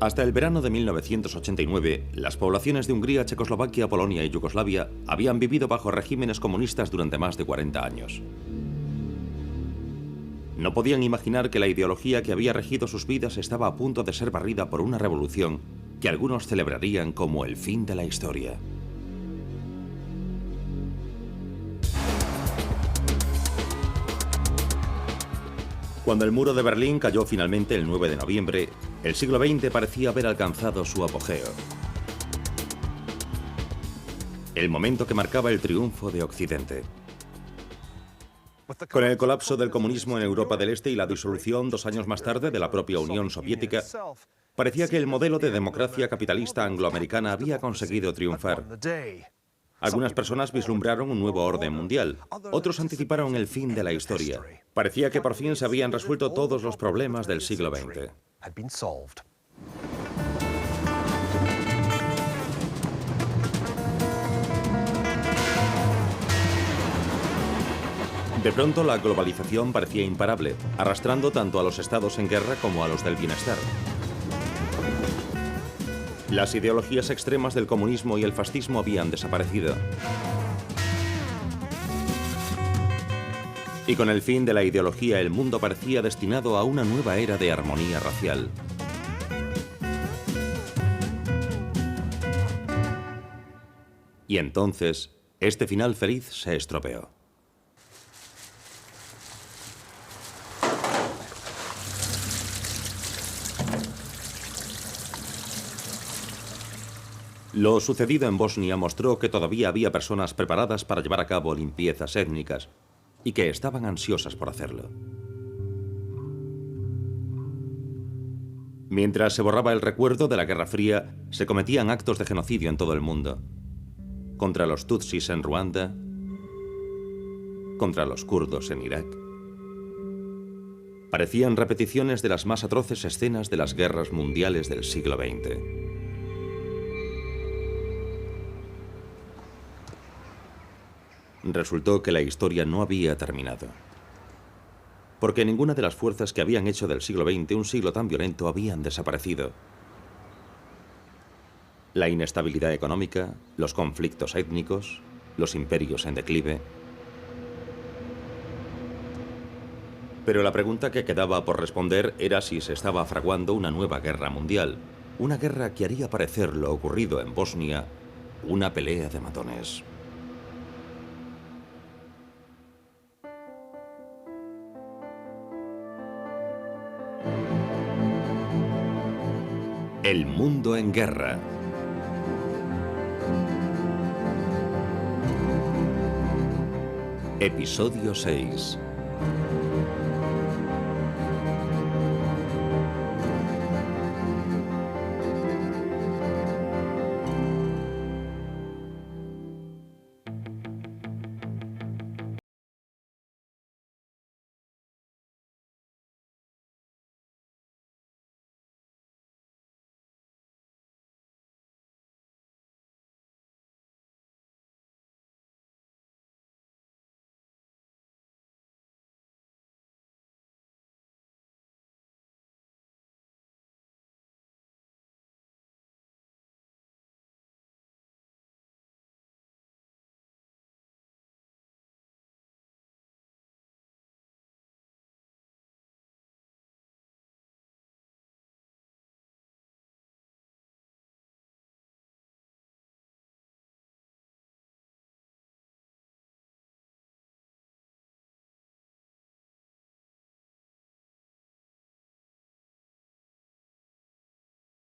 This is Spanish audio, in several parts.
Hasta el verano de 1989, las poblaciones de Hungría, Checoslovaquia, Polonia y Yugoslavia habían vivido bajo regímenes comunistas durante más de 40 años. No podían imaginar que la ideología que había regido sus vidas estaba a punto de ser barrida por una revolución que algunos celebrarían como el fin de la historia. Cuando el muro de Berlín cayó finalmente el 9 de noviembre, el siglo XX parecía haber alcanzado su apogeo. El momento que marcaba el triunfo de Occidente. Con el colapso del comunismo en Europa del Este y la disolución 2 años más tarde de la propia Unión Soviética, parecía que el modelo de democracia capitalista angloamericana había conseguido triunfar. Algunas personas vislumbraron un nuevo orden mundial, otros anticiparon el fin de la historia. Parecía que por fin se habían resuelto todos los problemas del siglo XX. De pronto la globalización parecía imparable, arrastrando tanto a los estados en guerra como a los del bienestar. Las ideologías extremas del comunismo y el fascismo habían desaparecido. Y con el fin de la ideología, el mundo parecía destinado a una nueva era de armonía racial. Y entonces, este final feliz se estropeó. Lo sucedido en Bosnia mostró que todavía había personas preparadas para llevar a cabo limpiezas étnicas y que estaban ansiosas por hacerlo. Mientras se borraba el recuerdo de la Guerra Fría, se cometían actos de genocidio en todo el mundo. Contra los tutsis en Ruanda, contra los kurdos en Irak. Parecían repeticiones de las más atroces escenas de las guerras mundiales del siglo XX. Resultó que la historia no había terminado. Porque ninguna de las fuerzas que habían hecho del siglo XX un siglo tan violento habían desaparecido. La inestabilidad económica, los conflictos étnicos, los imperios en declive. Pero la pregunta que quedaba por responder era si se estaba fraguando una nueva guerra mundial. Una guerra que haría parecer lo ocurrido en Bosnia una pelea de matones. El mundo en guerra. Episodio 6.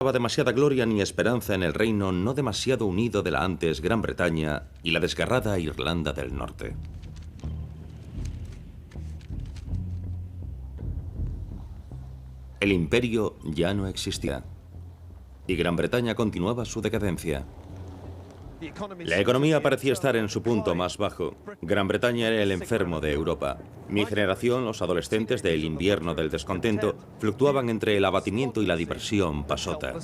No había demasiada gloria ni esperanza en el reino no demasiado unido de la antes Gran Bretaña y la desgarrada Irlanda del Norte. El imperio ya no existía y Gran Bretaña continuaba su decadencia. La economía parecía estar en su punto más bajo. Gran Bretaña era el enfermo de Europa. Mi generación, los adolescentes del invierno del descontento, fluctuaban entre el abatimiento y la diversión pasota.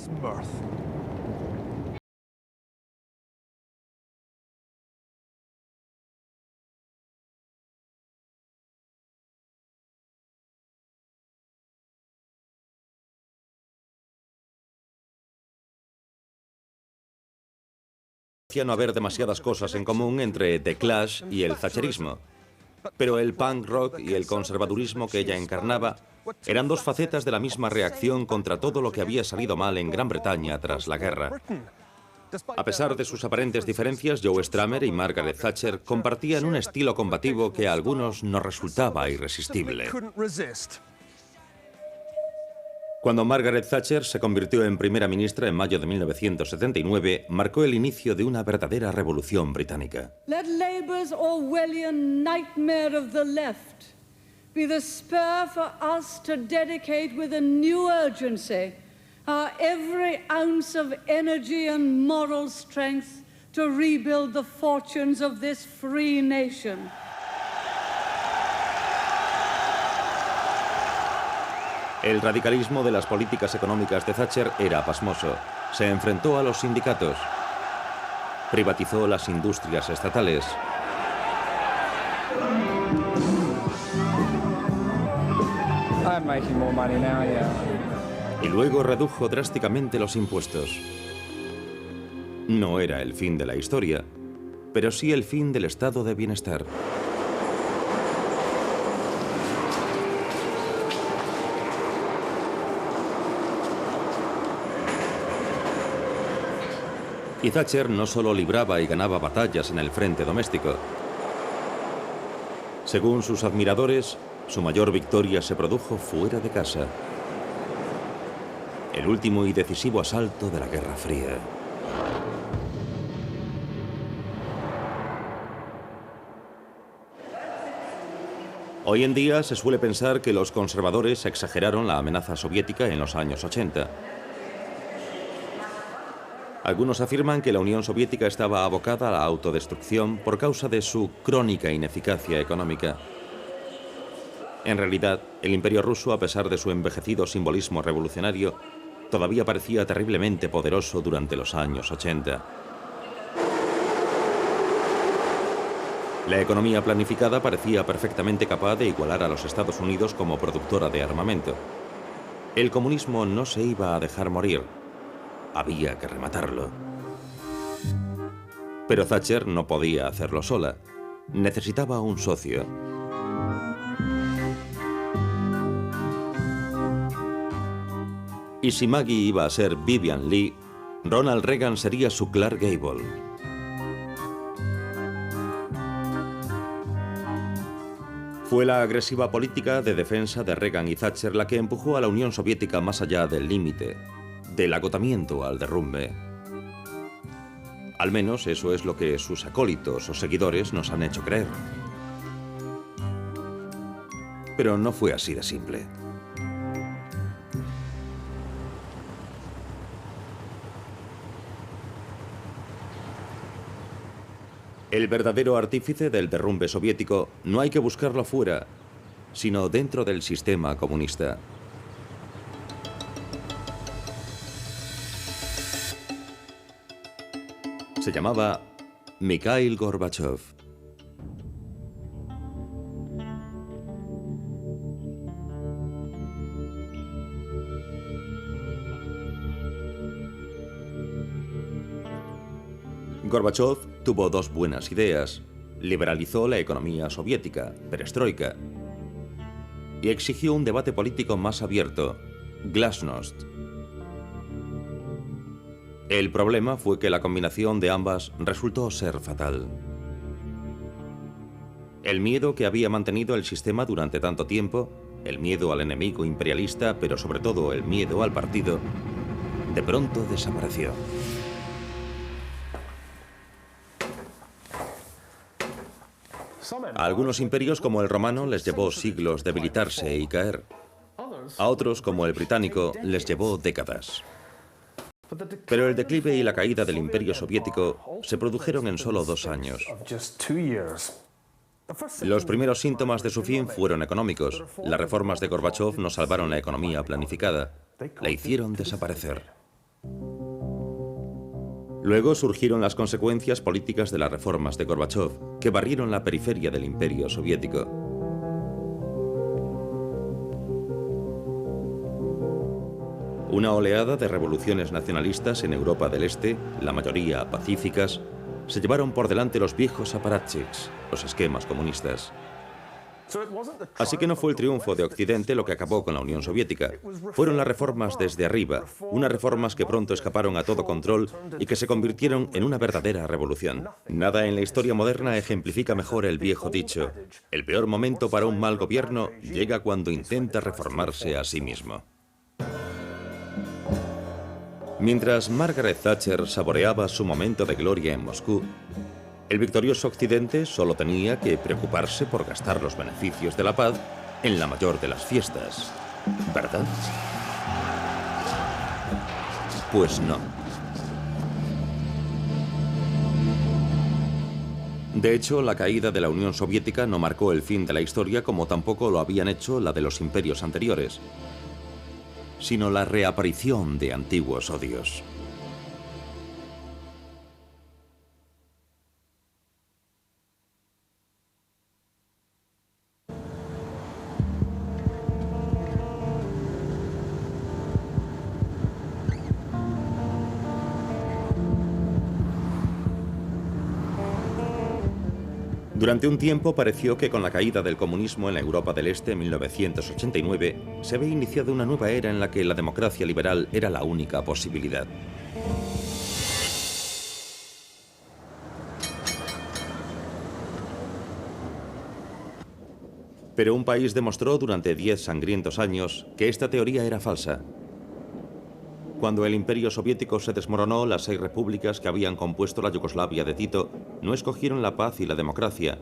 Parecía no haber demasiadas cosas en común entre The Clash y el thatcherismo. Pero el punk rock y el conservadurismo que ella encarnaba eran dos facetas de la misma reacción contra todo lo que había salido mal en Gran Bretaña tras la guerra. A pesar de sus aparentes diferencias, Joe Strummer y Margaret Thatcher compartían un estilo combativo que a algunos nos resultaba irresistible. Cuando Margaret Thatcher se convirtió en primera ministra en mayo de 1979, marcó el inicio de una verdadera revolución británica. Let Labour's Orwellian nightmare of the left be the spur for us to dedicate with a new urgency our every ounce of energy and moral strength to rebuild the fortunes of this free nation. El radicalismo de las políticas económicas de Thatcher era pasmoso. Se enfrentó a los sindicatos. Privatizó las industrias estatales. I'm making more money now, yeah. Y luego redujo drásticamente los impuestos. No era el fin de la historia, pero sí el fin del estado de bienestar. Y Thatcher no solo libraba y ganaba batallas en el frente doméstico. Según sus admiradores, su mayor victoria se produjo fuera de casa. El último y decisivo asalto de la Guerra Fría. Hoy en día se suele pensar que los conservadores exageraron la amenaza soviética en los años 80. Algunos afirman que la Unión Soviética estaba abocada a la autodestrucción por causa de su crónica ineficacia económica. En realidad, el Imperio ruso, a pesar de su envejecido simbolismo revolucionario, todavía parecía terriblemente poderoso durante los años 80. La economía planificada parecía perfectamente capaz de igualar a los Estados Unidos como productora de armamento. El comunismo no se iba a dejar morir. Había que rematarlo. Pero Thatcher no podía hacerlo sola. Necesitaba un socio. Y si Maggie iba a ser Vivian Leigh, Ronald Reagan sería su Clark Gable. Fue la agresiva política de defensa de Reagan y Thatcher la que empujó a la Unión Soviética más allá del límite, del agotamiento al derrumbe. Al menos eso es lo que sus acólitos o seguidores nos han hecho creer. Pero no fue así de simple. El verdadero artífice del derrumbe soviético no hay que buscarlo fuera, sino dentro del sistema comunista. Se llamaba Mikhail Gorbachev. Gorbachev tuvo dos buenas ideas. Liberalizó la economía soviética, perestroika, y exigió un debate político más abierto, glasnost. El problema fue que la combinación de ambas resultó ser fatal. El miedo que había mantenido el sistema durante tanto tiempo, el miedo al enemigo imperialista, pero sobre todo el miedo al partido, de pronto desapareció. A algunos imperios como el romano les llevó siglos debilitarse y caer. A otros, como el británico, les llevó décadas. Pero el declive y la caída del Imperio Soviético se produjeron en solo 2 años. Los primeros síntomas de su fin fueron económicos. Las reformas de Gorbachev no salvaron la economía planificada, la hicieron desaparecer. Luego surgieron las consecuencias políticas de las reformas de Gorbachev, que barrieron la periferia del Imperio Soviético. Una oleada de revoluciones nacionalistas en Europa del Este, la mayoría pacíficas, se llevaron por delante los viejos apparatchiks, los esquemas comunistas. Así que no fue el triunfo de Occidente lo que acabó con la Unión Soviética. Fueron las reformas desde arriba, unas reformas que pronto escaparon a todo control y que se convirtieron en una verdadera revolución. Nada en la historia moderna ejemplifica mejor el viejo dicho: el peor momento para un mal gobierno llega cuando intenta reformarse a sí mismo. Mientras Margaret Thatcher saboreaba su momento de gloria en Moscú, el victorioso Occidente solo tenía que preocuparse por gastar los beneficios de la paz en la mayor de las fiestas, ¿verdad? Pues no. De hecho, la caída de la Unión Soviética no marcó el fin de la historia como tampoco lo habían hecho la de los imperios anteriores, sino la reaparición de antiguos odios. Durante un tiempo pareció que con la caída del comunismo en la Europa del Este en 1989 se había iniciado una nueva era en la que la democracia liberal era la única posibilidad. Pero un país demostró durante 10 sangrientos años que esta teoría era falsa. Cuando el Imperio Soviético se desmoronó, las 6 repúblicas que habían compuesto la Yugoslavia de Tito no escogieron la paz y la democracia,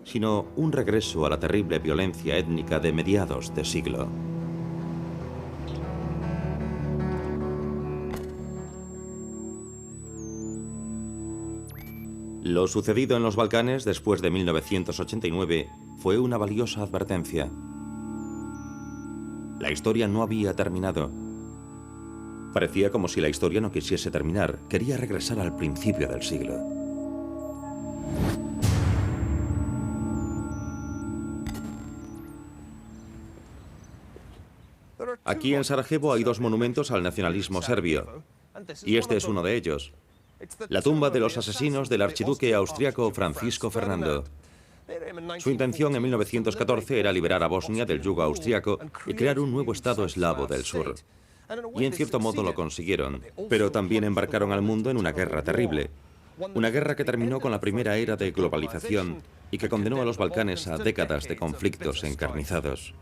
sino un regreso a la terrible violencia étnica de mediados de siglo. Lo sucedido en los Balcanes después de 1989 fue una valiosa advertencia. La historia no había terminado. Parecía como si la historia no quisiese terminar, quería regresar al principio del siglo. Aquí en Sarajevo hay 2 monumentos al nacionalismo serbio, y este es uno de ellos. La tumba de los asesinos del archiduque austriaco Francisco Fernando. Su intención en 1914 era liberar a Bosnia del yugo austriaco y crear un nuevo estado eslavo del sur. Y en cierto modo lo consiguieron, pero también embarcaron al mundo en una guerra terrible. Una guerra que terminó con la primera era de globalización y que condenó a los Balcanes a décadas de conflictos encarnizados.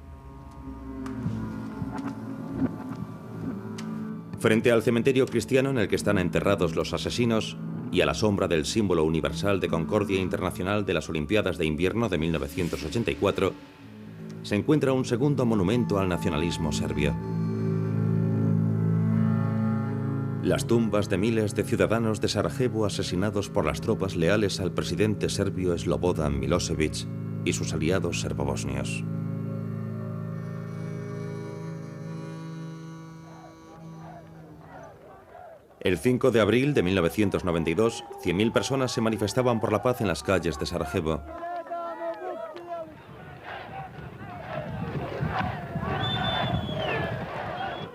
Frente al cementerio cristiano en el que están enterrados los asesinos y a la sombra del símbolo universal de concordia internacional de las Olimpiadas de Invierno de 1984, se encuentra un segundo monumento al nacionalismo serbio. Las tumbas de miles de ciudadanos de Sarajevo asesinados por las tropas leales al presidente serbio Slobodan Milosevic y sus aliados serbobosnios. El 5 de abril de 1992, 100.000 personas se manifestaban por la paz en las calles de Sarajevo.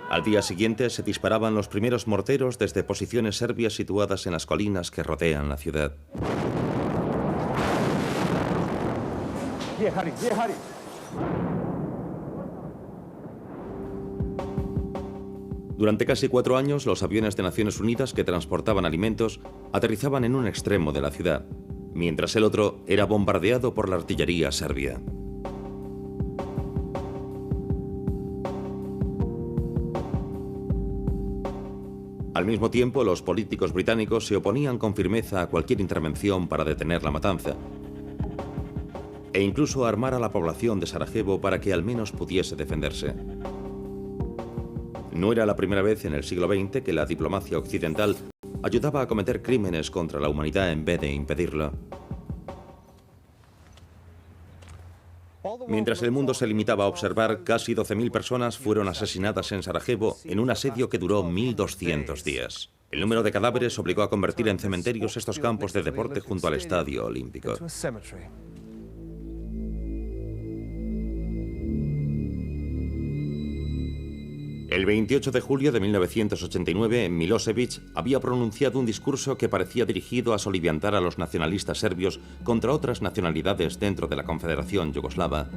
Al día siguiente se disparaban los primeros morteros desde posiciones serbias situadas en las colinas que rodean la ciudad. Durante casi 4 años, los aviones de Naciones Unidas que transportaban alimentos aterrizaban en un extremo de la ciudad, mientras el otro era bombardeado por la artillería serbia. Al mismo tiempo, los políticos británicos se oponían con firmeza a cualquier intervención para detener la matanza, e incluso a armar a la población de Sarajevo para que al menos pudiese defenderse. No era la primera vez en el siglo XX que la diplomacia occidental ayudaba a cometer crímenes contra la humanidad en vez de impedirlo. Mientras el mundo se limitaba a observar, casi 12.000 personas fueron asesinadas en Sarajevo en un asedio que duró 1.200 días. El número de cadáveres obligó a convertir en cementerios estos campos de deporte junto al Estadio Olímpico. El 28 de julio de 1989, Milosevic había pronunciado un discurso que parecía dirigido a soliviantar a los nacionalistas serbios contra otras nacionalidades dentro de la Confederación Yugoslava.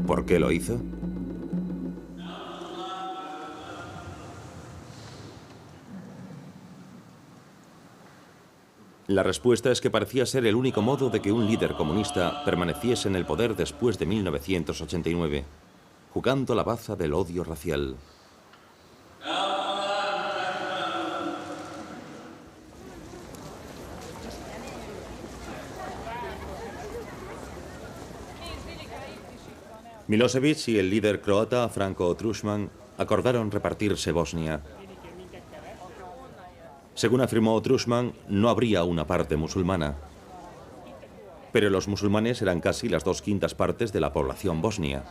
¿Por qué lo hizo? La respuesta es que parecía ser el único modo de que un líder comunista permaneciese en el poder después de 1989, jugando la baza del odio racial. Milosevic y el líder croata Franjo Tuđman acordaron repartirse Bosnia. Según afirmó Tuđman, no habría una parte musulmana. Pero los musulmanes eran casi las 2/5 partes de la población bosnia.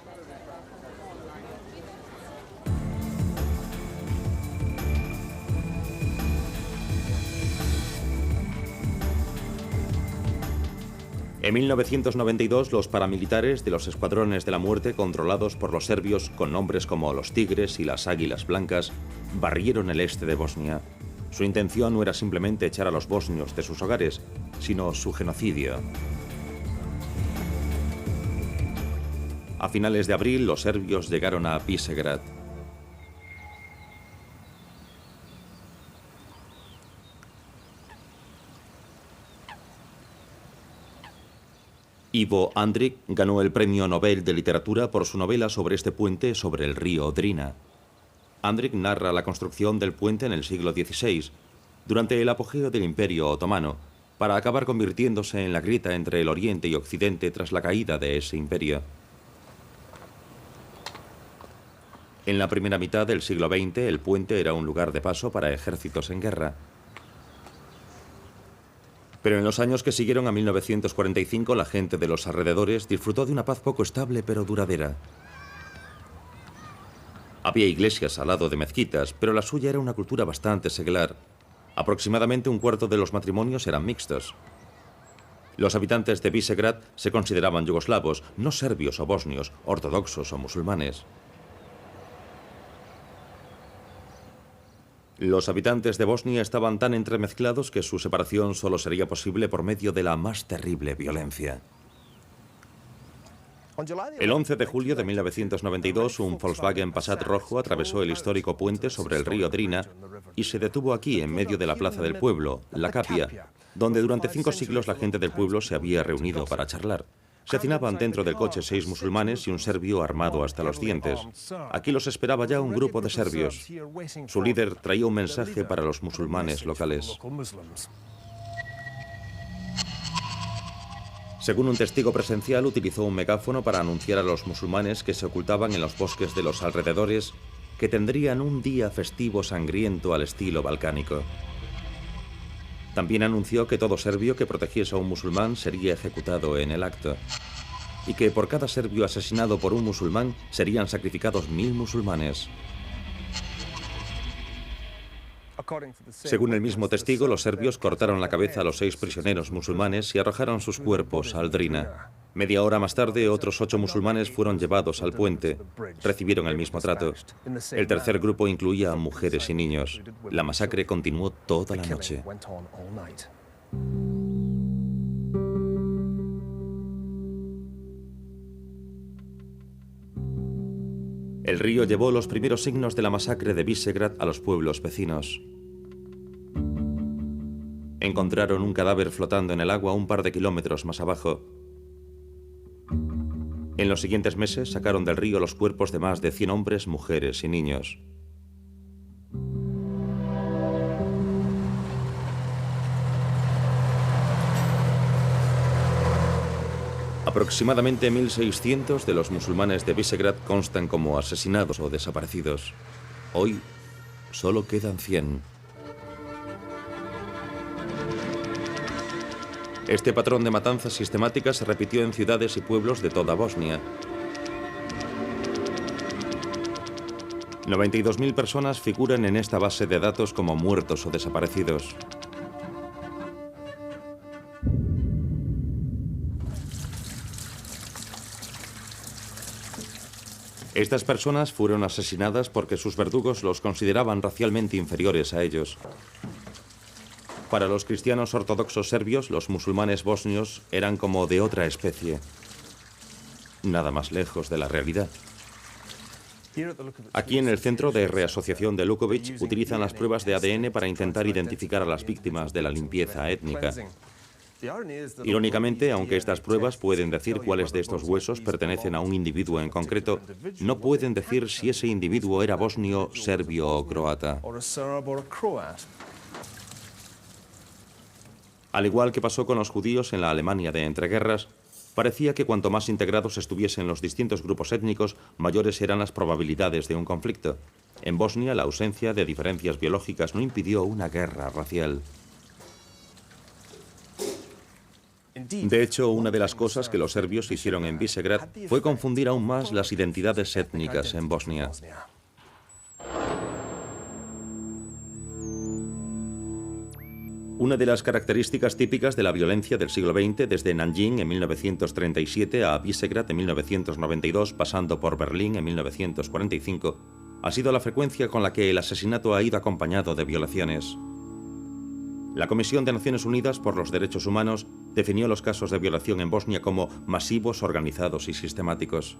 En 1992, los paramilitares de los escuadrones de la muerte, controlados por los serbios con nombres como los Tigres y las Águilas Blancas, barrieron el este de Bosnia. Su intención no era simplemente echar a los bosnios de sus hogares, sino su genocidio. A finales de abril, los serbios llegaron a Visegrad. Ivo Andrić ganó el Premio Nobel de Literatura por su novela sobre este puente sobre el río Drina. Andrić narra la construcción del puente en el siglo XVI, durante el apogeo del Imperio Otomano, para acabar convirtiéndose en la grieta entre el Oriente y Occidente tras la caída de ese imperio. En la primera mitad del siglo XX, el puente era un lugar de paso para ejércitos en guerra. Pero en los años que siguieron a 1945, la gente de los alrededores disfrutó de una paz poco estable pero duradera. Había iglesias al lado de mezquitas, pero la suya era una cultura bastante seglar. Aproximadamente un cuarto de los matrimonios eran mixtos. Los habitantes de Visegrad se consideraban yugoslavos, no serbios o bosnios, ortodoxos o musulmanes. Los habitantes de Bosnia estaban tan entremezclados que su separación solo sería posible por medio de la más terrible violencia. El 11 de julio de 1992, un Volkswagen Passat rojo atravesó el histórico puente sobre el río Drina y se detuvo aquí, en medio de la plaza del pueblo, la Capia, donde durante 5 siglos la gente del pueblo se había reunido para charlar. Se hacinaban dentro del coche 6 musulmanes y un serbio armado hasta los dientes. Aquí los esperaba ya un grupo de serbios. Su líder traía un mensaje para los musulmanes locales. Según un testigo presencial, utilizó un megáfono para anunciar a los musulmanes que se ocultaban en los bosques de los alrededores que tendrían un día festivo sangriento al estilo balcánico. También anunció que todo serbio que protegiese a un musulmán sería ejecutado en el acto, y que por cada serbio asesinado por un musulmán serían sacrificados 1000 musulmanes. Según el mismo testigo, los serbios cortaron la cabeza a los 6 prisioneros musulmanes y arrojaron sus cuerpos al Drina. Media hora más tarde, otros 8 musulmanes fueron llevados al puente. Recibieron el mismo trato. El tercer grupo incluía a mujeres y niños. La masacre continuó toda la noche. El río llevó los primeros signos de la masacre de Visegrad a los pueblos vecinos. Encontraron un cadáver flotando en el agua un par de kilómetros más abajo. En los siguientes meses sacaron del río los cuerpos de más de 100 hombres, mujeres y niños. Aproximadamente 1600 de los musulmanes de Visegrad constan como asesinados o desaparecidos. Hoy solo quedan 100. Este patrón de matanzas sistemáticas se repitió en ciudades y pueblos de toda Bosnia. 92.000 personas figuran en esta base de datos como muertos o desaparecidos. Estas personas fueron asesinadas porque sus verdugos los consideraban racialmente inferiores a ellos. Para los cristianos ortodoxos serbios, los musulmanes bosnios eran como de otra especie. Nada más lejos de la realidad. Aquí en el Centro de Reasociación de Lukovic utilizan las pruebas de ADN para intentar identificar a las víctimas de la limpieza étnica. Irónicamente, aunque estas pruebas pueden decir cuáles de estos huesos pertenecen a un individuo en concreto, no pueden decir si ese individuo era bosnio, serbio o croata. Al igual que pasó con los judíos en la Alemania de entreguerras, parecía que cuanto más integrados estuviesen los distintos grupos étnicos, mayores eran las probabilidades de un conflicto. En Bosnia, la ausencia de diferencias biológicas no impidió una guerra racial. De hecho, una de las cosas que los serbios hicieron en Visegrad fue confundir aún más las identidades étnicas en Bosnia. Una de las características típicas de la violencia del siglo XX, desde Nanjing en 1937 a Visegrad en 1992, pasando por Berlín en 1945, ha sido la frecuencia con la que el asesinato ha ido acompañado de violaciones. La Comisión de Naciones Unidas por los Derechos Humanos definió los casos de violación en Bosnia como masivos, organizados y sistemáticos.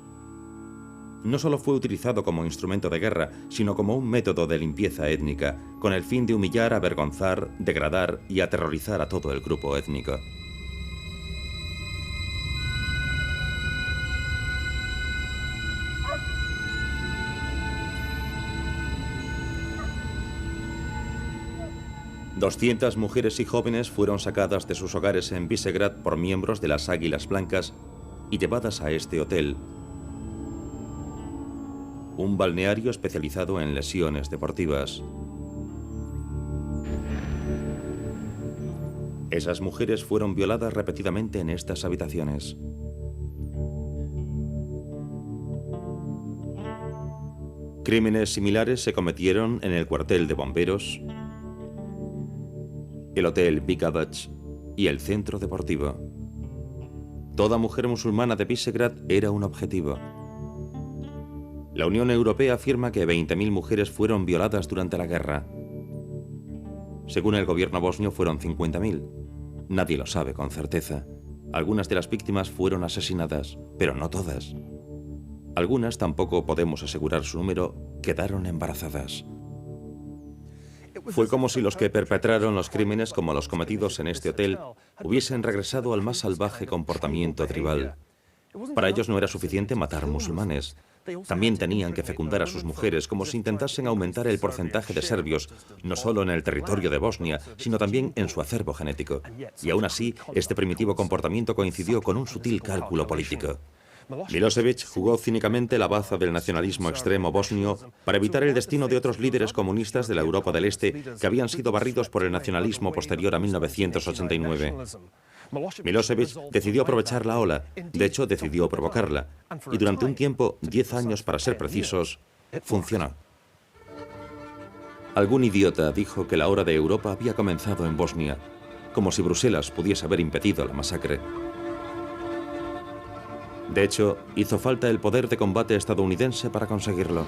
No solo fue utilizado como instrumento de guerra, sino como un método de limpieza étnica, con el fin de humillar, avergonzar, degradar y aterrorizar a todo el grupo étnico. ...200 mujeres y jóvenes fueron sacadas de sus hogares en Visegrad por miembros de las Águilas Blancas y llevadas a este hotel, un balneario especializado en lesiones deportivas. Esas mujeres fueron violadas repetidamente en estas habitaciones. Crímenes similares se cometieron en el cuartel de bomberos, el hotel Bikavac y el centro deportivo. Toda mujer musulmana de Visegrad era un objetivo. La Unión Europea afirma que 20.000 mujeres fueron violadas durante la guerra. Según el gobierno bosnio, fueron 50.000. Nadie lo sabe con certeza. Algunas de las víctimas fueron asesinadas, pero no todas. Algunas, tampoco podemos asegurar su número, quedaron embarazadas. Fue como si los que perpetraron los crímenes, como los cometidos en este hotel, hubiesen regresado al más salvaje comportamiento tribal. Para ellos no era suficiente matar musulmanes. También tenían que fecundar a sus mujeres, como si intentasen aumentar el porcentaje de serbios, no solo en el territorio de Bosnia, sino también en su acervo genético. Y aún así, este primitivo comportamiento coincidió con un sutil cálculo político. Milosevic jugó cínicamente la baza del nacionalismo extremo bosnio para evitar el destino de otros líderes comunistas de la Europa del Este que habían sido barridos por el nacionalismo posterior a 1989. Milosevic decidió aprovechar la ola, de hecho decidió provocarla, y durante un tiempo, 10 años para ser precisos, funcionó. Algún idiota dijo que la hora de Europa había comenzado en Bosnia, como si Bruselas pudiese haber impedido la masacre. De hecho, hizo falta el poder de combate estadounidense para conseguirlo.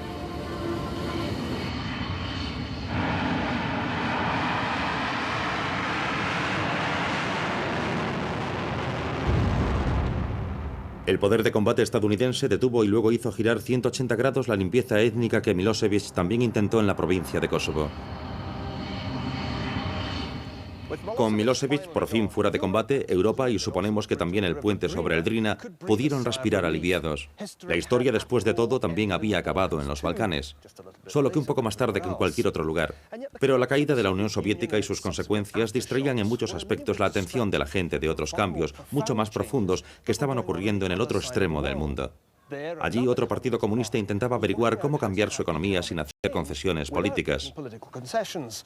El poder de combate estadounidense detuvo y luego hizo girar 180 grados la limpieza étnica que Milosevic también intentó en la provincia de Kosovo. Con Milosevic por fin fuera de combate, Europa y suponemos que también el puente sobre el Drina pudieron respirar aliviados. La historia después de todo también había acabado en los Balcanes, solo que un poco más tarde que en cualquier otro lugar. Pero la caída de la Unión Soviética y sus consecuencias distraían en muchos aspectos la atención de la gente de otros cambios, mucho más profundos, que estaban ocurriendo en el otro extremo del mundo. Allí otro partido comunista intentaba averiguar cómo cambiar su economía sin hacer concesiones políticas.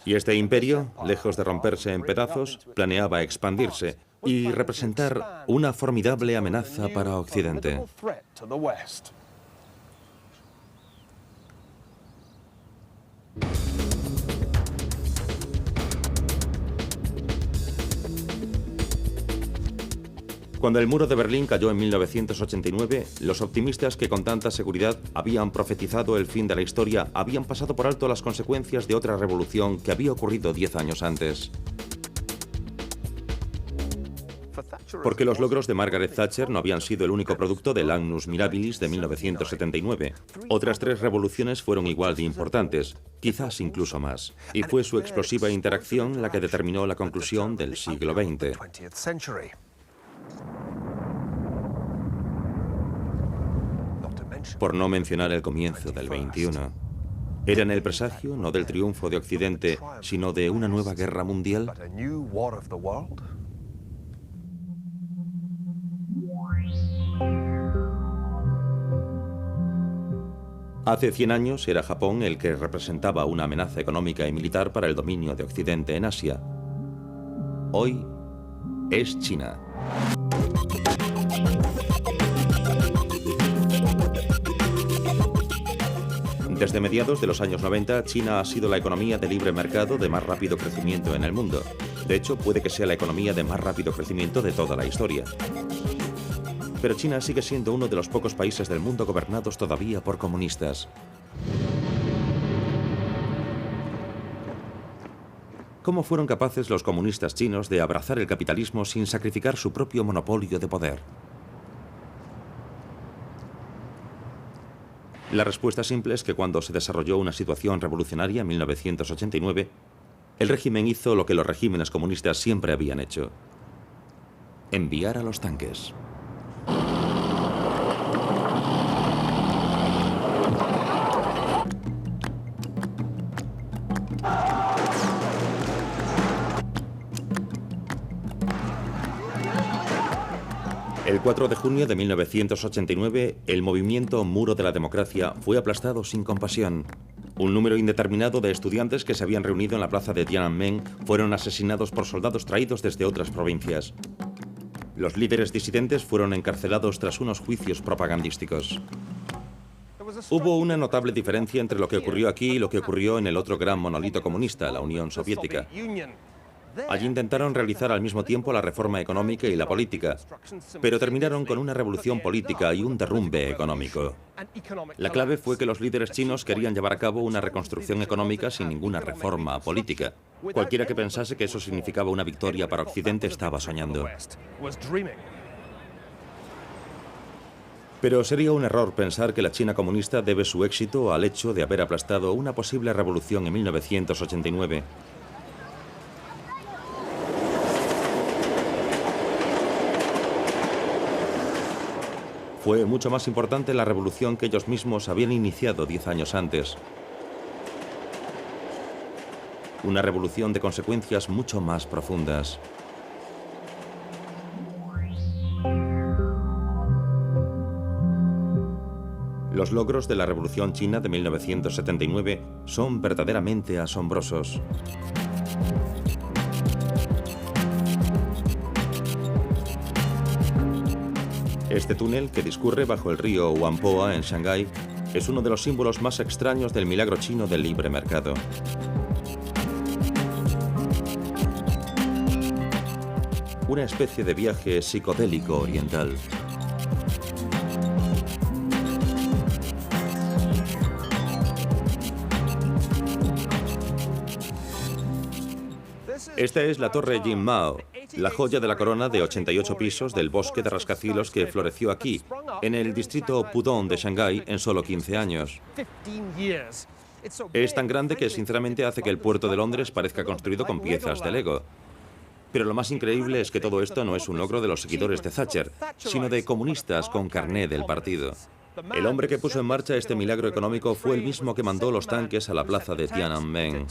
Y este imperio, lejos de romperse en pedazos, planeaba expandirse y representar una formidable amenaza para Occidente. Cuando el muro de Berlín cayó en 1989, los optimistas que con tanta seguridad habían profetizado el fin de la historia habían pasado por alto las consecuencias de otra revolución que había ocurrido 10 años antes. Porque los logros de Margaret Thatcher no habían sido el único producto del Annus Mirabilis de 1979. Otras 3 revoluciones fueron igual de importantes, quizás incluso más, y fue su explosiva interacción la que determinó la conclusión del siglo XX. Por no mencionar el comienzo del XXI. Eran el presagio no del triunfo de Occidente, sino de una nueva guerra mundial. Hace 100 años era Japón el que representaba una amenaza económica y militar para el dominio de Occidente en Asia. Hoy es China. Desde mediados de los años 90, China ha sido la economía de libre mercado de más rápido crecimiento en el mundo. De hecho, puede que sea la economía de más rápido crecimiento de toda la historia. Pero China sigue siendo uno de los pocos países del mundo gobernados todavía por comunistas. ¿Cómo fueron capaces los comunistas chinos de abrazar el capitalismo sin sacrificar su propio monopolio de poder? La respuesta simple es que cuando se desarrolló una situación revolucionaria en 1989, el régimen hizo lo que los regímenes comunistas siempre habían hecho: enviar a los tanques. El 4 de junio de 1989, el movimiento Muro de la Democracia fue aplastado sin compasión. Un número indeterminado de estudiantes que se habían reunido en la plaza de Tiananmen fueron asesinados por soldados traídos desde otras provincias. Los líderes disidentes fueron encarcelados tras unos juicios propagandísticos. Hubo una notable diferencia entre lo que ocurrió aquí y lo que ocurrió en el otro gran monolito comunista, la Unión Soviética. Allí intentaron realizar al mismo tiempo la reforma económica y la política, pero terminaron con una revolución política y un derrumbe económico. La clave fue que los líderes chinos querían llevar a cabo una reconstrucción económica sin ninguna reforma política. Cualquiera que pensase que eso significaba una victoria para Occidente estaba soñando. Pero sería un error pensar que la China comunista debe su éxito al hecho de haber aplastado una posible revolución en 1989. Fue mucho más importante la revolución que ellos mismos habían iniciado 10 años antes. Una revolución de consecuencias mucho más profundas. Los logros de la Revolución China de 1979 son verdaderamente asombrosos. Este túnel, que discurre bajo el río Whampoa en Shanghái, es uno de los símbolos más extraños del milagro chino del libre mercado. Una especie de viaje psicodélico oriental. Esta es la Torre Jin Mao, la joya de la corona de 88 pisos del bosque de rascacielos que floreció aquí, en el distrito Pudong de Shanghái, en solo 15 años. Es tan grande que sinceramente hace que el puerto de Londres parezca construido con piezas de Lego. Pero lo más increíble es que todo esto no es un logro de los seguidores de Thatcher, sino de comunistas con carné del partido. El hombre que puso en marcha este milagro económico fue el mismo que mandó los tanques a la plaza de Tiananmen.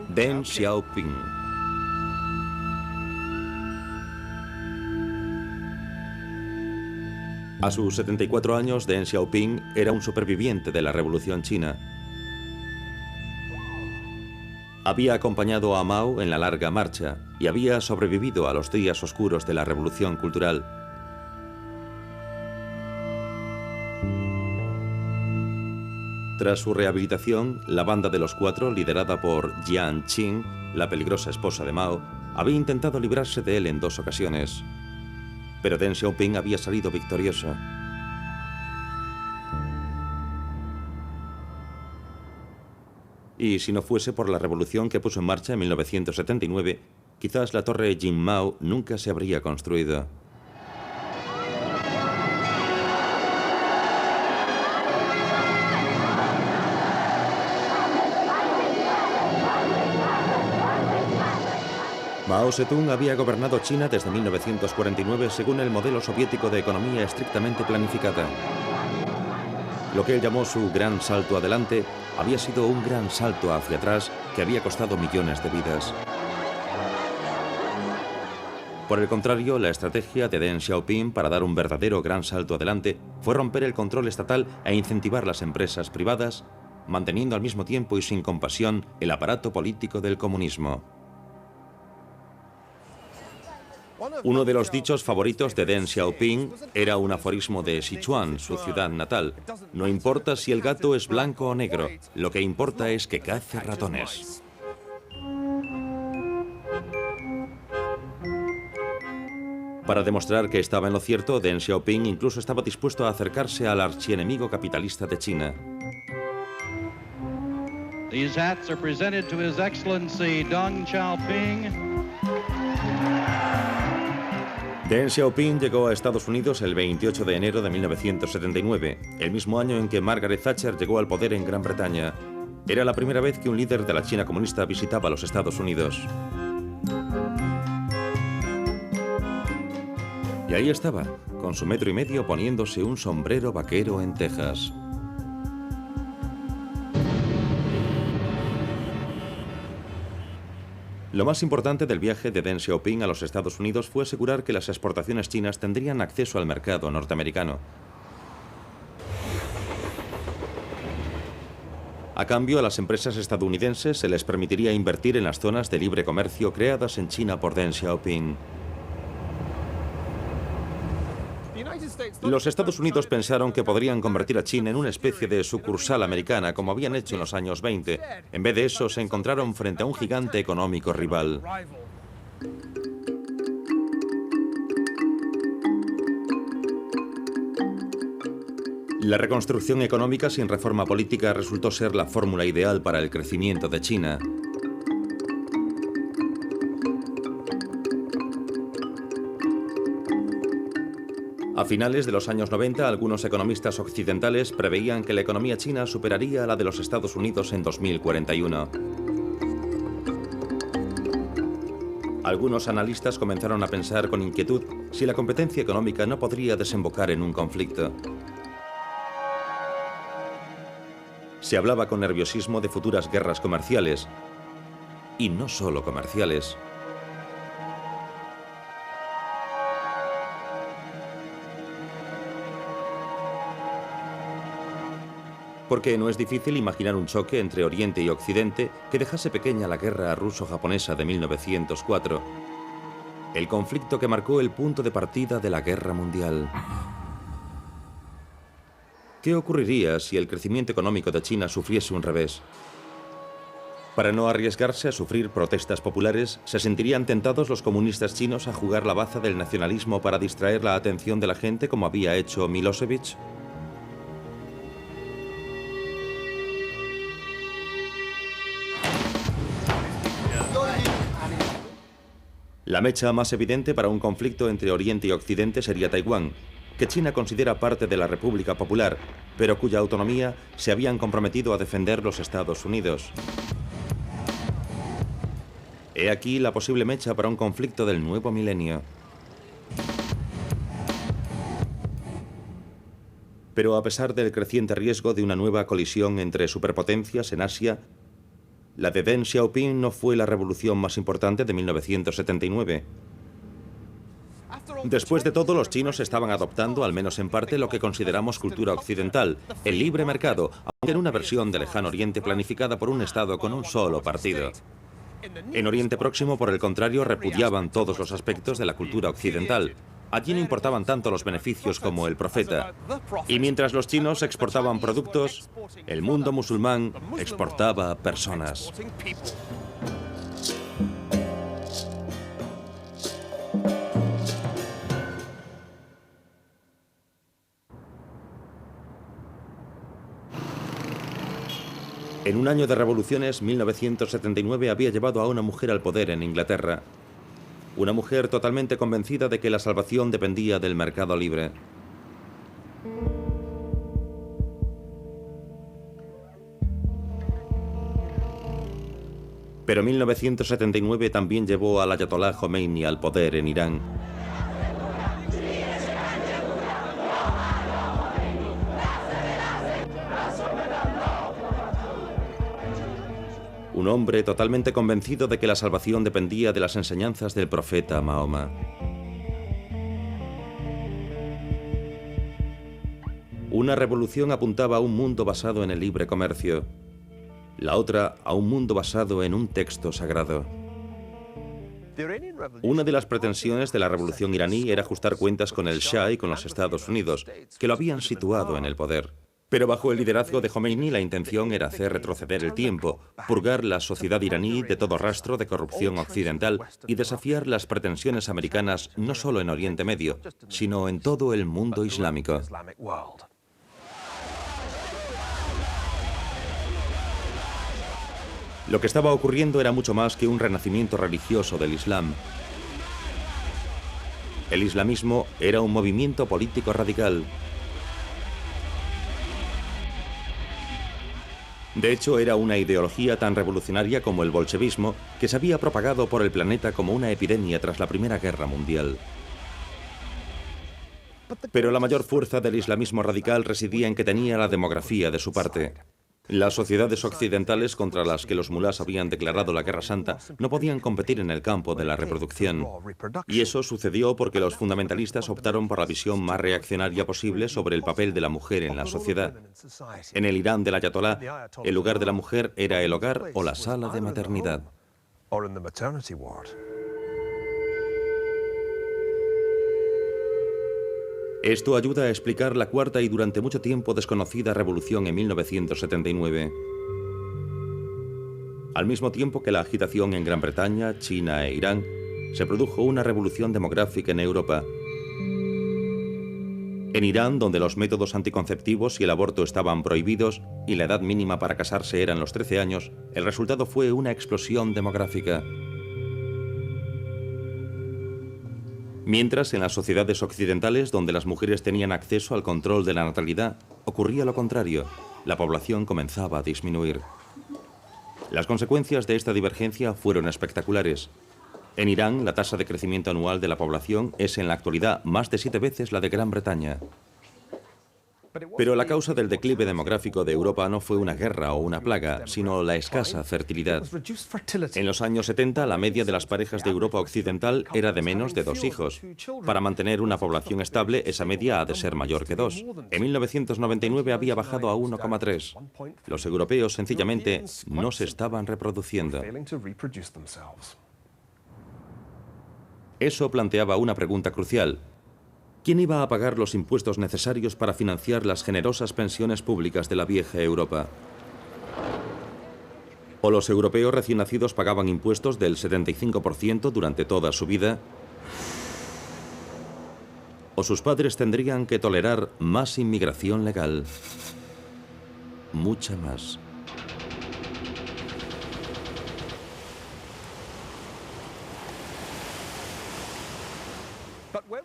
Deng Xiaoping. A sus 74 años, Deng Xiaoping era un superviviente de la Revolución China. Había acompañado a Mao en la larga marcha y había sobrevivido a los días oscuros de la Revolución Cultural. Tras su rehabilitación, la banda de los cuatro, liderada por Jiang Qing, la peligrosa esposa de Mao, había intentado librarse de él en 2 ocasiones. Pero Deng Xiaoping había salido victorioso. Y si no fuese por la revolución que puso en marcha en 1979, quizás la torre Jin Mao nunca se habría construido. Mao Zedong había gobernado China desde 1949 según el modelo soviético de economía estrictamente planificada. Lo que él llamó su gran salto adelante había sido un gran salto hacia atrás que había costado millones de vidas. Por el contrario, la estrategia de Deng Xiaoping para dar un verdadero gran salto adelante fue romper el control estatal e incentivar las empresas privadas, manteniendo al mismo tiempo y sin compasión el aparato político del comunismo. Uno de los dichos favoritos de Deng Xiaoping era un aforismo de Sichuan, su ciudad natal. No importa si el gato es blanco o negro, lo que importa es que cace ratones. Para demostrar que estaba en lo cierto, Deng Xiaoping incluso estaba dispuesto a acercarse al archienemigo capitalista de China. These hats are presented to His Excellency Deng Xiaoping. Deng Xiaoping llegó a Estados Unidos el 28 de enero de 1979, el mismo año en que Margaret Thatcher llegó al poder en Gran Bretaña. Era la primera vez que un líder de la China comunista visitaba los Estados Unidos. Y ahí estaba, con su 1,5 metros poniéndose un sombrero vaquero en Texas. Lo más importante del viaje de Deng Xiaoping a los Estados Unidos fue asegurar que las exportaciones chinas tendrían acceso al mercado norteamericano. A cambio, a las empresas estadounidenses se les permitiría invertir en las zonas de libre comercio creadas en China por Deng Xiaoping. Los Estados Unidos pensaron que podrían convertir a China en una especie de sucursal americana, como habían hecho en los años 20. En vez de eso, se encontraron frente a un gigante económico rival. La reconstrucción económica sin reforma política resultó ser la fórmula ideal para el crecimiento de China. A finales de los años 90, algunos economistas occidentales preveían que la economía china superaría a la de los Estados Unidos en 2041. Algunos analistas comenzaron a pensar con inquietud si la competencia económica no podría desembocar en un conflicto. Se hablaba con nerviosismo de futuras guerras comerciales, y no solo comerciales. Porque no es difícil imaginar un choque entre Oriente y Occidente que dejase pequeña la guerra ruso-japonesa de 1904, el conflicto que marcó el punto de partida de la guerra mundial. ¿Qué ocurriría si el crecimiento económico de China sufriese un revés? Para no arriesgarse a sufrir protestas populares, ¿se sentirían tentados los comunistas chinos a jugar la baza del nacionalismo para distraer la atención de la gente como había hecho Milosevic? La mecha más evidente para un conflicto entre Oriente y Occidente sería Taiwán, que China considera parte de la República Popular, pero cuya autonomía se habían comprometido a defender los Estados Unidos. He aquí la posible mecha para un conflicto del nuevo milenio. Pero a pesar del creciente riesgo de una nueva colisión entre superpotencias en Asia, la de Deng Xiaoping no fue la revolución más importante de 1979. Después de todo, los chinos estaban adoptando, al menos en parte, lo que consideramos cultura occidental, el libre mercado, aunque en una versión de Lejano Oriente planificada por un Estado con un solo partido. En Oriente Próximo, por el contrario, repudiaban todos los aspectos de la cultura occidental. Allí no importaban tanto los beneficios como el profeta. Y mientras los chinos exportaban productos, el mundo musulmán exportaba personas. En un año de revoluciones, 1979 había llevado a una mujer al poder en Inglaterra. Una mujer totalmente convencida de que la salvación dependía del mercado libre. Pero 1979 también llevó al ayatolá Jomeini al poder en Irán. Un hombre totalmente convencido de que la salvación dependía de las enseñanzas del profeta Mahoma. Una revolución apuntaba a un mundo basado en el libre comercio. La otra a un mundo basado en un texto sagrado. Una de las pretensiones de la revolución iraní era ajustar cuentas con el Shah y con los Estados Unidos, que lo habían situado en el poder. Pero bajo el liderazgo de Jomeini la intención era hacer retroceder el tiempo, purgar la sociedad iraní de todo rastro de corrupción occidental y desafiar las pretensiones americanas no solo en Oriente Medio, sino en todo el mundo islámico. Lo que estaba ocurriendo era mucho más que un renacimiento religioso del Islam. El islamismo era un movimiento político radical. De hecho, era una ideología tan revolucionaria como el bolchevismo, que se había propagado por el planeta como una epidemia tras la Primera Guerra Mundial. Pero la mayor fuerza del islamismo radical residía en que tenía la demografía de su parte. Las sociedades occidentales contra las que los mulás habían declarado la Guerra Santa no podían competir en el campo de la reproducción. Y eso sucedió porque los fundamentalistas optaron por la visión más reaccionaria posible sobre el papel de la mujer en la sociedad. En el Irán del ayatolá, el lugar de la mujer era el hogar o la sala de maternidad. Esto ayuda a explicar la cuarta y durante mucho tiempo desconocida revolución en 1979. Al mismo tiempo que la agitación en Gran Bretaña, China e Irán, se produjo una revolución demográfica en Europa. En Irán, donde los métodos anticonceptivos y el aborto estaban prohibidos y la edad mínima para casarse eran los 13 años, el resultado fue una explosión demográfica. Mientras, en las sociedades occidentales, donde las mujeres tenían acceso al control de la natalidad, ocurría lo contrario. La población comenzaba a disminuir. Las consecuencias de esta divergencia fueron espectaculares. En Irán, la tasa de crecimiento anual de la población es en la actualidad más de 7 veces la de Gran Bretaña. Pero la causa del declive demográfico de Europa no fue una guerra o una plaga, sino la escasa fertilidad. En los años 70, la media de las parejas de Europa Occidental era de menos de 2 hijos. Para mantener una población estable, esa media ha de ser mayor que 2. En 1999 había bajado a 1,3. Los europeos sencillamente no se estaban reproduciendo. Eso planteaba una pregunta crucial. ¿Quién iba a pagar los impuestos necesarios para financiar las generosas pensiones públicas de la vieja Europa? O los europeos recién nacidos pagaban impuestos del 75% durante toda su vida, o sus padres tendrían que tolerar más inmigración legal. Mucha más.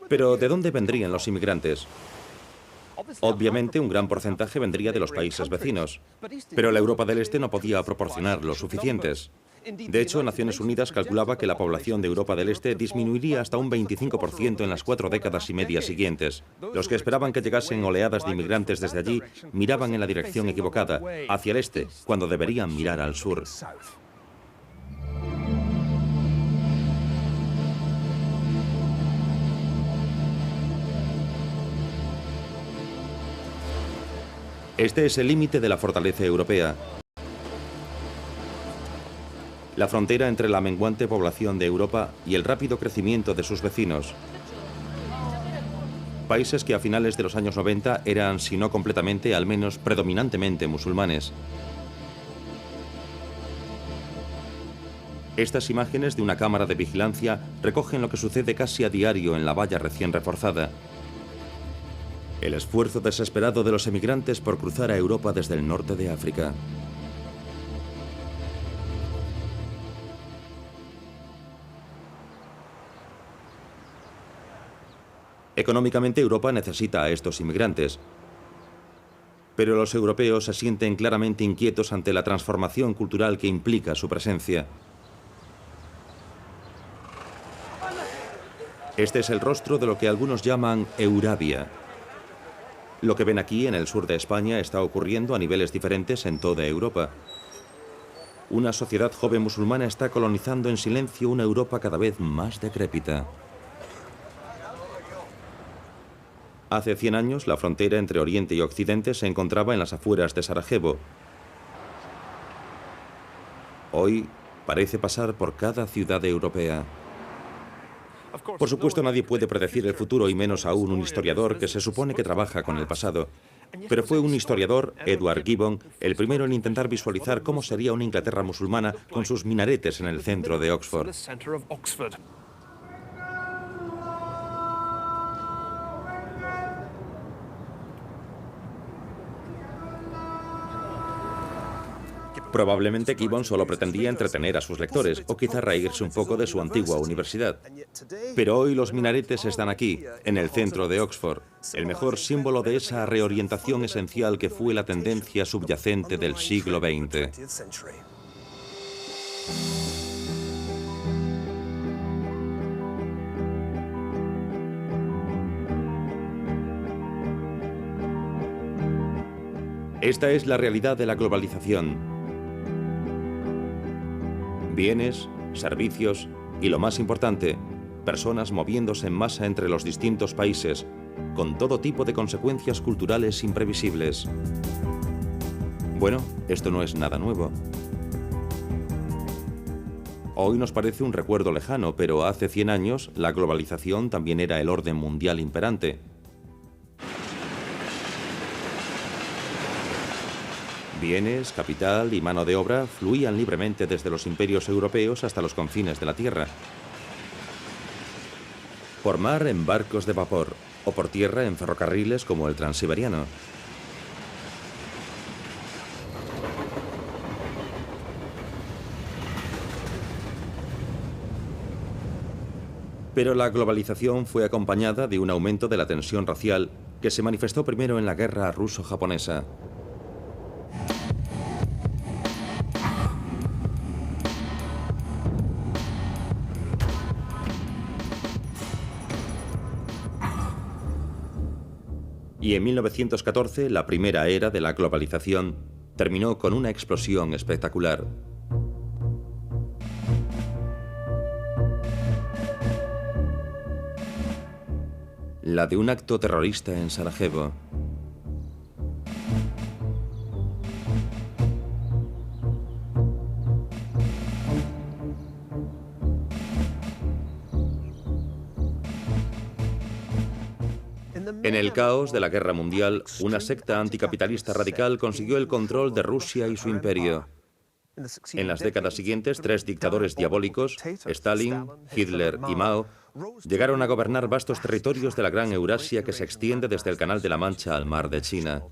Pero ¿de dónde vendrían los inmigrantes? Obviamente, un gran porcentaje vendría de los países vecinos, pero la Europa del Este no podía proporcionar los suficientes. De hecho, Naciones Unidas calculaba que la población de Europa del Este disminuiría hasta un 25% en las 4 décadas y media siguientes. Los que esperaban que llegasen oleadas de inmigrantes desde allí miraban en la dirección equivocada, hacia el este, cuando deberían mirar al sur. Este es el límite de la fortaleza europea. La frontera entre la menguante población de Europa y el rápido crecimiento de sus vecinos. Países que a finales de los años 90 eran, si no completamente, al menos predominantemente musulmanes. Estas imágenes de una cámara de vigilancia recogen lo que sucede casi a diario en la valla recién reforzada. El esfuerzo desesperado de los emigrantes por cruzar a Europa desde el norte de África. Económicamente, Europa necesita a estos inmigrantes, pero los europeos se sienten claramente inquietos ante la transformación cultural que implica su presencia. Este es el rostro de lo que algunos llaman Eurabia. Lo que ven aquí, en el sur de España, está ocurriendo a niveles diferentes en toda Europa. Una sociedad joven musulmana está colonizando en silencio una Europa cada vez más decrépita. Hace 100 años, la frontera entre Oriente y Occidente se encontraba en las afueras de Sarajevo. Hoy parece pasar por cada ciudad europea. Por supuesto, nadie puede predecir el futuro, y menos aún un historiador que se supone que trabaja con el pasado. Pero fue un historiador, Edward Gibbon, el primero en intentar visualizar cómo sería una Inglaterra musulmana con sus minaretes en el centro de Oxford. Probablemente Gibbon solo pretendía entretener a sus lectores, o quizá reírse un poco de su antigua universidad. Pero hoy los minaretes están aquí, en el centro de Oxford, el mejor símbolo de esa reorientación esencial que fue la tendencia subyacente del siglo XX. Esta es la realidad de la globalización. Bienes, servicios y, lo más importante, personas moviéndose en masa entre los distintos países, con todo tipo de consecuencias culturales imprevisibles. Bueno, esto no es nada nuevo. Hoy nos parece un recuerdo lejano, pero hace 100 años la globalización también era el orden mundial imperante. Bienes, capital y mano de obra fluían libremente desde los imperios europeos hasta los confines de la tierra. Por mar en barcos de vapor, o por tierra en ferrocarriles como el Transiberiano. Pero la globalización fue acompañada de un aumento de la tensión racial que se manifestó primero en la guerra ruso-japonesa. Y en 1914, la primera era de la globalización terminó con una explosión espectacular. La de un acto terrorista en Sarajevo. En el caos de la Guerra Mundial, una secta anticapitalista radical consiguió el control de Rusia y su imperio. En las décadas siguientes, 3 dictadores diabólicos, Stalin, Hitler y Mao, llegaron a gobernar vastos territorios de la Gran Eurasia que se extiende desde el Canal de la Mancha al Mar de China.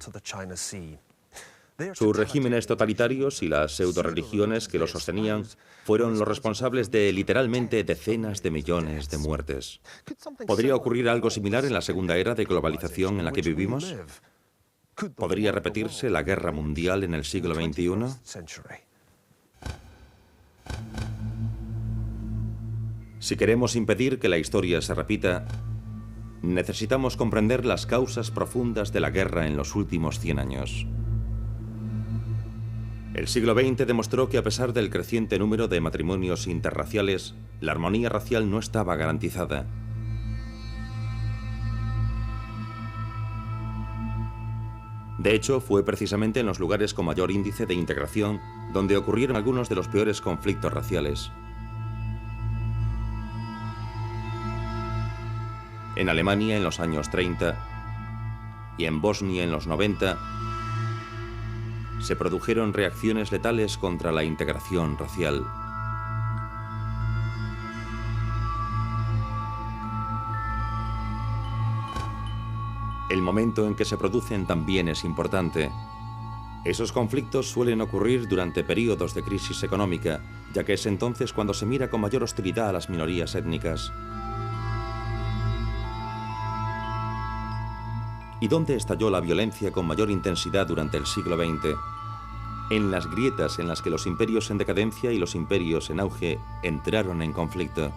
Sus regímenes totalitarios y las pseudo-religiones que los sostenían fueron los responsables de literalmente decenas de millones de muertes. ¿Podría ocurrir algo similar en la segunda era de globalización en la que vivimos? ¿Podría repetirse la guerra mundial en el siglo XXI? Si queremos impedir que la historia se repita, necesitamos comprender las causas profundas de la guerra en los últimos 100 años. El siglo XX demostró que a pesar del creciente número de matrimonios interraciales, la armonía racial no estaba garantizada. De hecho, fue precisamente en los lugares con mayor índice de integración donde ocurrieron algunos de los peores conflictos raciales. En Alemania en los años 30 y en Bosnia en los 90, se produjeron reacciones letales contra la integración racial. El momento en que se producen también es importante. Esos conflictos suelen ocurrir durante periodos de crisis económica, ya que es entonces cuando se mira con mayor hostilidad a las minorías étnicas. ¿Y dónde estalló la violencia con mayor intensidad durante el siglo XX? En las grietas en las que los imperios en decadencia y los imperios en auge entraron en conflicto.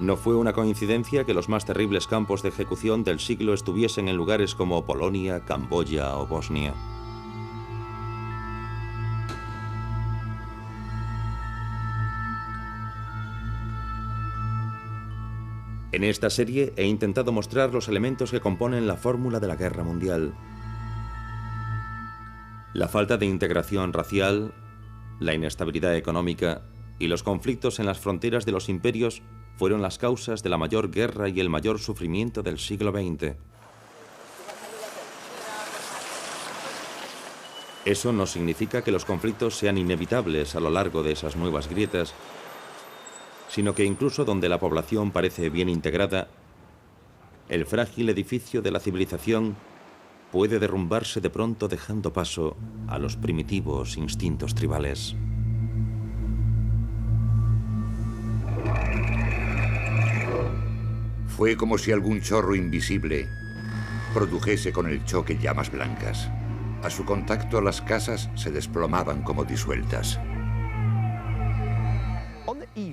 No fue una coincidencia que los más terribles campos de ejecución del siglo estuviesen en lugares como Polonia, Camboya o Bosnia. En esta serie he intentado mostrar los elementos que componen la fórmula de la guerra mundial. La falta de integración racial, la inestabilidad económica y los conflictos en las fronteras de los imperios fueron las causas de la mayor guerra y el mayor sufrimiento del siglo XX. Eso no significa que los conflictos sean inevitables a lo largo de esas nuevas grietas, sino que incluso donde la población parece bien integrada, el frágil edificio de la civilización puede derrumbarse de pronto dejando paso a los primitivos instintos tribales. Fue como si algún chorro invisible produjese con el choque llamas blancas. A su contacto las casas se desplomaban como disueltas.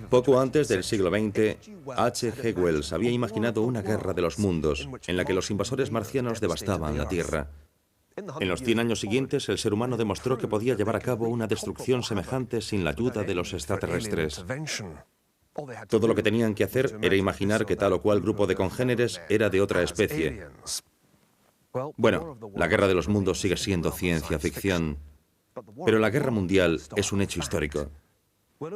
Poco antes del siglo XX, H.G. Wells había imaginado una guerra de los mundos, en la que los invasores marcianos devastaban la Tierra. En los 100 años siguientes, el ser humano demostró que podía llevar a cabo una destrucción semejante sin la ayuda de los extraterrestres. Todo lo que tenían que hacer era imaginar que tal o cual grupo de congéneres era de otra especie. Bueno, la guerra de los mundos sigue siendo ciencia ficción, pero la guerra mundial es un hecho histórico.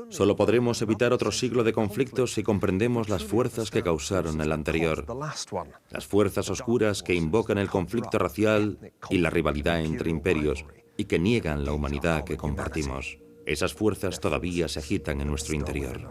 Solo podremos evitar otro siglo de conflictos si comprendemos las fuerzas que causaron el anterior. Las fuerzas oscuras que invocan el conflicto racial y la rivalidad entre imperios y que niegan la humanidad que compartimos. Esas fuerzas todavía se agitan en nuestro interior.